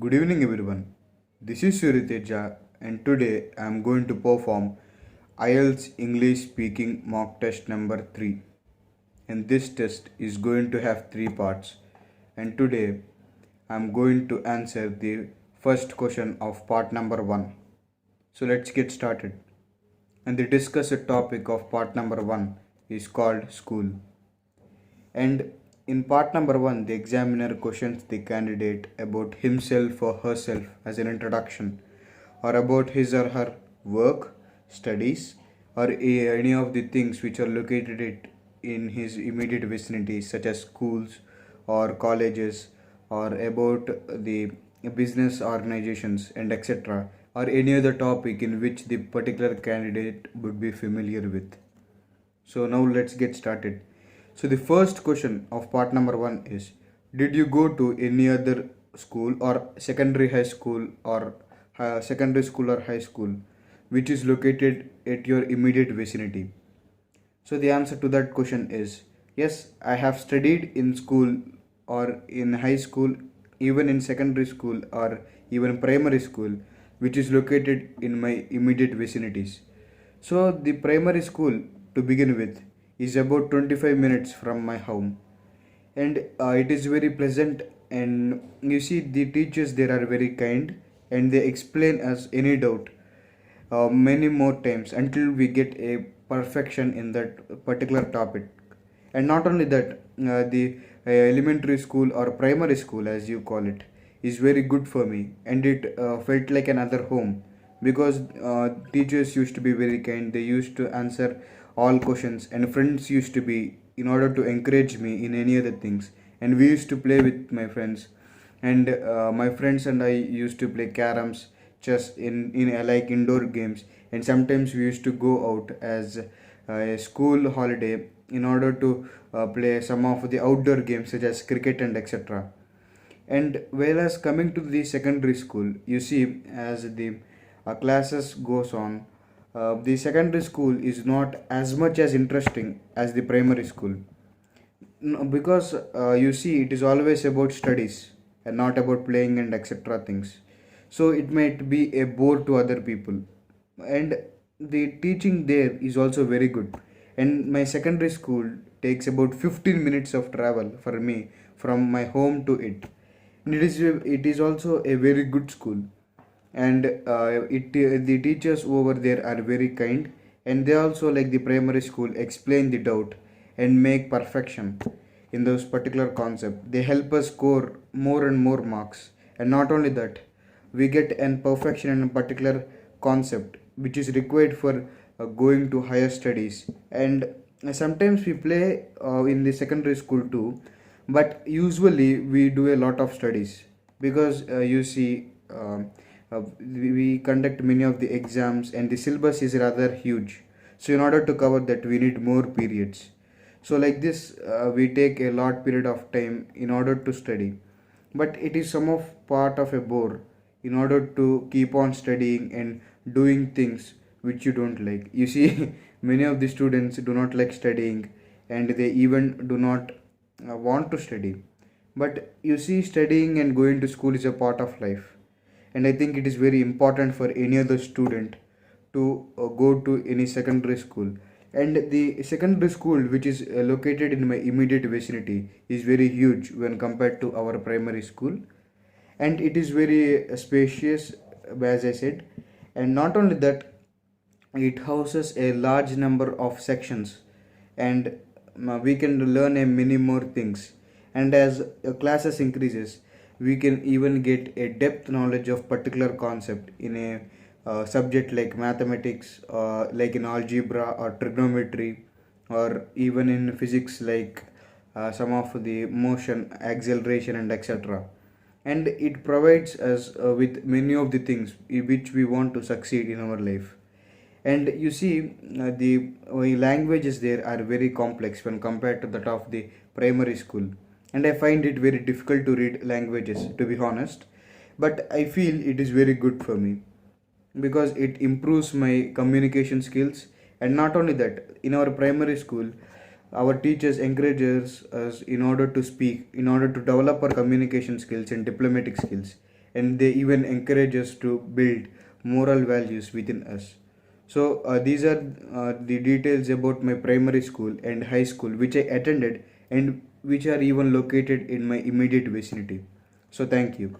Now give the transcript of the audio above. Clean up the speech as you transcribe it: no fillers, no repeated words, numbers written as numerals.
Good evening, everyone. This is Suriteja, and today I am going to perform IELTS English Speaking Mock Test number 3. And this test is going to have three parts. And today I am going to answer the first question of part number 1. So let's get started. And the discussed topic of part number 1 is called school. And in part number 1, the examiner questions the candidate about himself or herself as an introduction, or about his or her work, studies, or any of the things which are located in his immediate vicinity, such as schools or colleges, or about the business organizations and etc., or any other topic in which the particular candidate would be familiar with. So now let's get started. So the first question of part number 1 is, did you go to any other school or secondary high school or secondary school or high school which is located at your immediate vicinity? So the answer to that question is yes, I have studied in school or in high school, even in secondary school or even primary school, which is located in my immediate vicinities. So the primary school to begin with is about 25 minutes from my home, and it is very pleasant, and you see the teachers there are very kind, and they explain us any doubt many more times until we get a perfection in that particular topic. And not only that, the elementary school or primary school as you call it is very good for me, and it felt like another home because teachers used to be very kind. They used to answer all questions, and friends used to be in order to encourage me in any other things, and we used to play with my friends, and my friends and I used to play caroms, chess in like indoor games, and sometimes we used to go out as a school holiday in order to play some of the outdoor games such as cricket and etc. And whereas coming to the secondary school, you see as the classes goes on, the secondary school is not as much as interesting as the primary school. No, because you see it is always about studies and not about playing and etc things, so it might be a bore to other people, and the teaching there is also very good, and my secondary school takes about 15 minutes of travel for me from my home to it, and it is also a very good school, and the teachers over there are very kind, and they also, like the primary school, explain the doubt and make perfection in those particular concept. They help us score more and more marks, and not only that, we get an perfection in a particular concept which is required for going to higher studies. And sometimes we play in the secondary school too, but usually we do a lot of studies because you see we conduct many of the exams, and the syllabus is rather huge, so in order to cover that we need more periods. So like this, we take a lot period of time in order to study, but it is some of part of a bore in order to keep on studying and doing things which you don't like. You see, many of the students do not like studying, and they even do not want to study. But you see, studying and going to school is a part of life, and I think it is very important for any other student to go to any secondary school. And the secondary school which is located in my immediate vicinity is very huge when compared to our primary school, and it is very spacious, as I said. And not only that, it houses a large number of sections, and we can learn a many more things, and as classes increases, we can even get a depth knowledge of particular concept in a subject like mathematics, like in algebra or trigonometry, or even in physics like some of the motion, acceleration and etc. And it provides us with many of the things which we want to succeed in our life. And you see, the languages there are very complex when compared to that of the primary school, and I find it very difficult to read languages, to be honest, but I feel it is very good for me because it improves my communication skills. And not only that, in our primary school, our teachers encourages us in order to speak, in order to develop our communication skills and diplomatic skills, and they even encourage us to build moral values within us. So, these are the details about my primary school and high school which I attended and which are even located in my immediate vicinity. So, thank you.